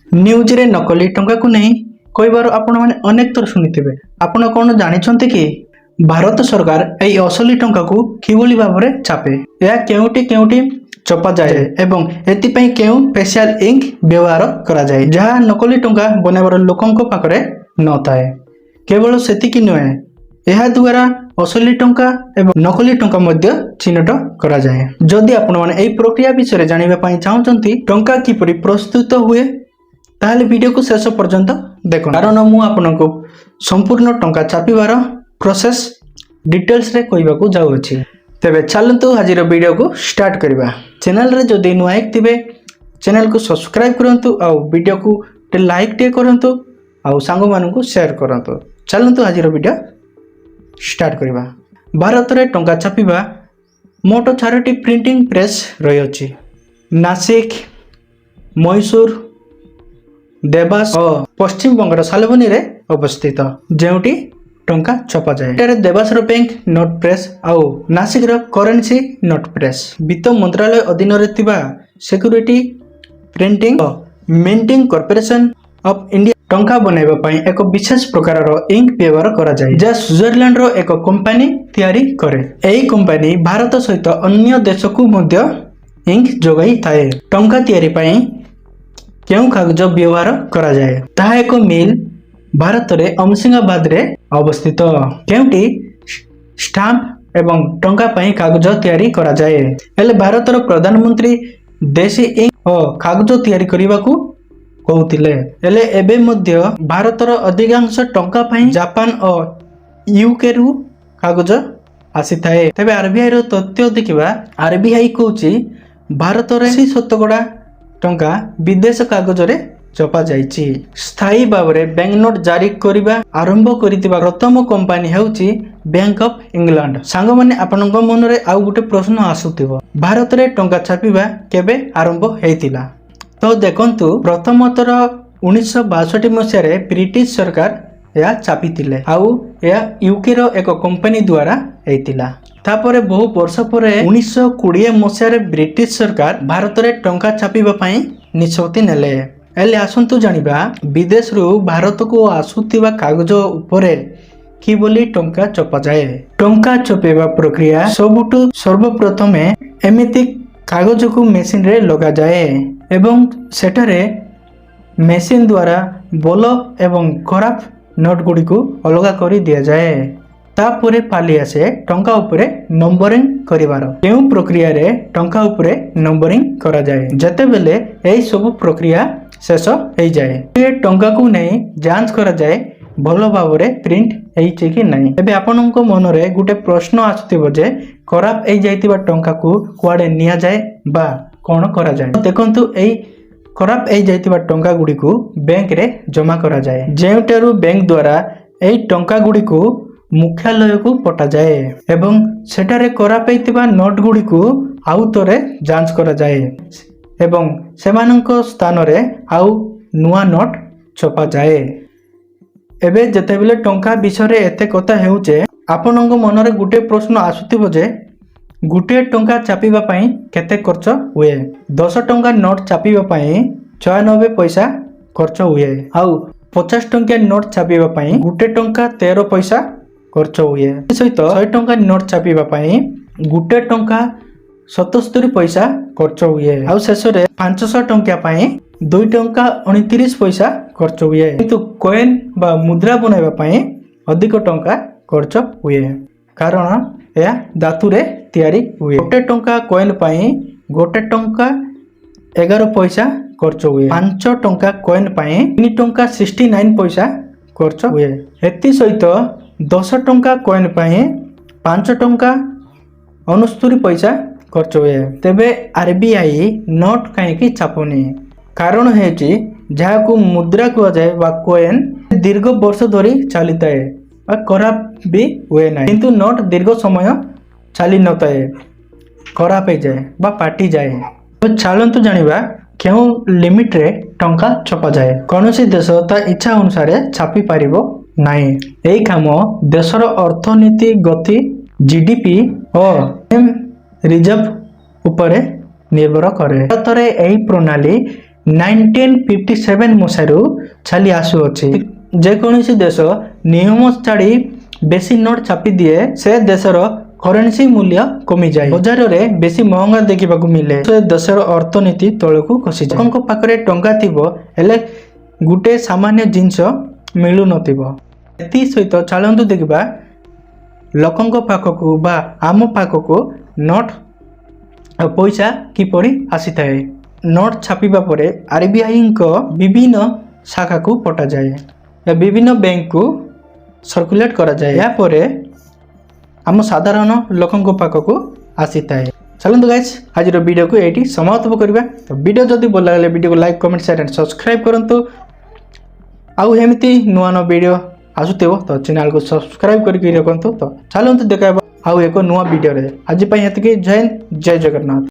News रे नकली टंका को नहीं कहबार आपण मैंने अनेक थर शुणिथिबे। आपण कौन जानिछन्ते कि भारत सरकार एई असली टंका को किभली भाबरे छापे, या केउटी केउटी चपा जाए एवं एतिपई केउ स्पेशल इंक व्यवहार करा जाए जहा नकली टंका बनाइबार लोकंक पाखरे न थाए। केवल सेतिकी नुहे, यह द्वारा असली टंका एवं नकली टंका मध्य चिन्हट करा जाए। जदि आपण माने एई प्रक्रिया विषय जानिबा पई चाहउचंती टंका किपरि प्रस्तुत हुए ताहले वीडियो को शेष पर्यंत देखो, कारण मु आपनको संपूर्ण टंका छापिबार प्रोसेस डिटेल्स रे कहबाकू जाउछि। तेबे चलंतु हाजिर वीडियो को स्टार्ट करबा। चैनल रे जदि नुआ थिबे चैनल को सब्सक्राइब करंतु आ वीडियो को लाइक टे करंतु आ सांग मानकू शेयर करंतु। चलंतु हाजिर वीडियो स्टार्ट करबा। भारत रे टंका छापिबा मोट 4टी प्रिंटिंग प्रेस रही अछि। नासिक, मैसूर, देवास और पश्चिम बंगर सालबनी रे अवस्थित, जेउटी टंका छपा जाए। एटारे देवास रो बैंक नोट प्रेस आउ नासिक रो करेंसी नोट प्रेस वित्त मंत्रालय अधीन रे थिबा security printing minting corporation of India टंका बनाइबा पई एक विशेष प्रकार रो इंक व्यवहार करा जाए, जे स्विट्जरलैंड रो एक कंपनी तैयारी करे। एई कंपनी भारत सहित अन्य देश को मध्य इंक जोगाई थाए। टंका तैयारी पई केउ कागज व्यवहार करा जाए ताहा एक मिल भारत रे अमसिंगाबाद रे अवस्थित, केउटी स्टाम्प एवं टंका पई कागज तैयारी करा जाए। एले भारत रो प्रधानमंत्री देशी इंक और कागज तैयारी करिबाकू कहउतिले। एले एबे मध्य भारत रो अधिकांश टंका पई जापान और यूके रु कागज आसी थाए। तबे आरबीआई रो तथ्य देखिबा, आरबीआई कहउची भारत रे 80% टंका विदेश कागज रे छपा जाइछि। स्थायी भावरे बैंक नोट जारी करिबा आरंभ करितिबा प्रथम कंपनी हेउची बैंक ऑफ इंग्लैंड। सांग माने आपनक मन रे आउ गुटे प्रश्न आसुथिबो, भारत रे टंका छापिबा केबे आरंभ हेतिला? तो देखंतु, प्रथमतर 1962 मसिया रे ब्रिटिश सरकार या छापितिले आउ या यूके रो एक कंपनी द्वारा हेतिला। तापरे बहु वर्ष परे 1920 मसिया रे ब्रिटिश सरकार भारत रे टंका छापिबा पई निष्पत्ति नेले। एले आसंतु जानिबा, विदेश रु भारत को आसुथिबा कागज उपरे कि बोली टंका छपा जाए। टंका छपेबा प्रक्रिया सबुटु सर्वप्रथमे एमिति कागज को मेसिन रे लगा जाए एवं सेठारे मेसिन द्वारा बोल एवं खराब नोट गुडी को अलगा करी दिया जाए। तापरे फाली आसे टंका उपरे नंबरिंग करिवार। केउ प्रक्रिया रे टंका उपरे नंबरिंग करा जाए। जते बेले एई सब प्रक्रिया शेष हो जाए, ये टंका को नहीं जांच करा जाए भलो भावरे प्रिंट हेइछि कि नहीं। एबे आपनक मन रे गुटे प्रश्न आसुथिबो जे खराब हेइ जाइतिबा टंका को कुआडे निया जाए बा कोन करा जाए। देखंतु एई खराब हेइ जाइतिबा टंका गुडी को बैंक रे जमा करा जाए, जेउटारु बैंक द्वारा एई टंका गुडी को मुख्यालय को पटा जाए एवं सेटारे खराब हेइतिबा नोट गुडी को आउ तरे जांच करा जाए एवं सेमानक स्थान रे आउ नुआ नोट छपा जाए। एबे जेतेबेले टंका विषय एते कथा हेउचे, आपनक मन रे गुटे प्रश्न आसुथिबो जे गुटे टंका छापिबा पई केते खर्च हुए। 10 टंका नोट छापिबा पई 96 पैसा खर्च हुए आउ 50 टंका नोट छापिबा पई गुटे टंका 13 पैसा खर्च हुए। सहित 100 टंका नोट छापिबा पई गुटे टंका 77 पैसा खर्च हुए आउ शेष रे 500 टंका पई 2 टंका 29 पैसा खर्च हुए। किंतु कॉइन बा मुद्रा बनाइबा पई अधिक टंका खर्च हुए, कारण या धातु रे तैयारी हुए। गोटे टंका कॉइन पई गोटे टंका 11 पैसा खर्च हुए। 5 टंका कॉइन पई 3 टंका 69 पैसा खर्च हुए। एति सहित 10 टंका कॉइन पई 5 टंका 69 पैसा खर्च हुए। तेबे आरबीआई नोट कहीं छापुनी, कारण है जहाँ को मुद्रा कह जाए बा कॉइन दीर्घ वर्ष धरी चली थाए, खराब भी हुए ना, किंतु नोट दीर्घ समय चली न थाए, खराब हो जाए बा पाटी जाए। तो चलतु जानिबा केउ लिमिट रे टंका छपा जाए। कौन सी देश ता इच्छा अनुसार छापी पारिबो नाही। एई काम देशर अर्थनीति गति जीडीपी और रिजर्व उपरे निर्भर करे। भारत रे एई प्रणाली 1957 ମସିହାରୁ ଚାଲି ଆସୁଅଛି। ଯେକୌଣସି ଦେଶ ନିୟମ ଛାଡ଼ି ବେଶୀ ନୋଟ ଛାପି ଦିଏ ସେ ଦେଶର କରେନ୍ସି ମୂଲ୍ୟ କମିଯାଏ, ବଜାରରେ ବେଶୀ ମହଙ୍ଗା ଦେଖିବାକୁ ମିଳେ, ସେ ଦେଶର ଅର୍ଥନୀତି ତଳକୁ ଖସିଯାଏ। ଲୋକଙ୍କ ପାଖରେ ଟଙ୍କା ଥିବ ହେଲେ ଗୋଟେ ସାମାନ୍ୟ ଜିନିଷ ମିଳୁନଥିବ। ଏଥିସହିତ ଚାଲନ୍ତୁ ଦେଖିବା ଲୋକଙ୍କ ପାଖକୁ ବା ଆମ ପାଖକୁ ନୋଟ ପଇସା କିପରି ଆସିଥାଏ। ନୋଟ ଛାପିବା ପରେ RBIଙ୍କ ବିଭିନ୍ନ ଶାଖାକୁ ପଠାଯାଏ, ବିଭିନ୍ନ ବ୍ୟାଙ୍କକୁ ସର୍କୁଲେଟ୍ କରାଯାଏ, ଏହାପରେ ଆମ ସାଧାରଣ ଲୋକଙ୍କ ପାଖକୁ ଆସିଥାଏ। ଚାଲନ୍ତୁ ଗାଇସ୍ ଆଜିର ଭିଡ଼ିଓକୁ ଏଇଠି ସମାପ୍ତ କରିବା। ତ ଭିଡ଼ିଓ ଯଦି ଭଲ ଲାଗିଲେ ଭିଡ଼ିଓକୁ like comment share and subscribe କରନ୍ତୁ। ଆଉ ଏମିତି ନୂଆ ନୂଆ ଭିଡ଼ିଓ ଆସୁଥିବ ତ ଚ୍ୟାନେଲକୁ ସବସ୍କ୍ରାଇବ୍ କରିକି ରଖନ୍ତୁ। ତ ଚାଲନ୍ତୁ ଦେଖାଇବା ଆଉ ଏକ ନୂଆ ଭିଡ଼ିଓରେ। ଆଜି ପାଇଁ ଏତିକି। ଜୟ ହିନ୍ଦ, ଜୟ ଜଗନ୍ନାଥ।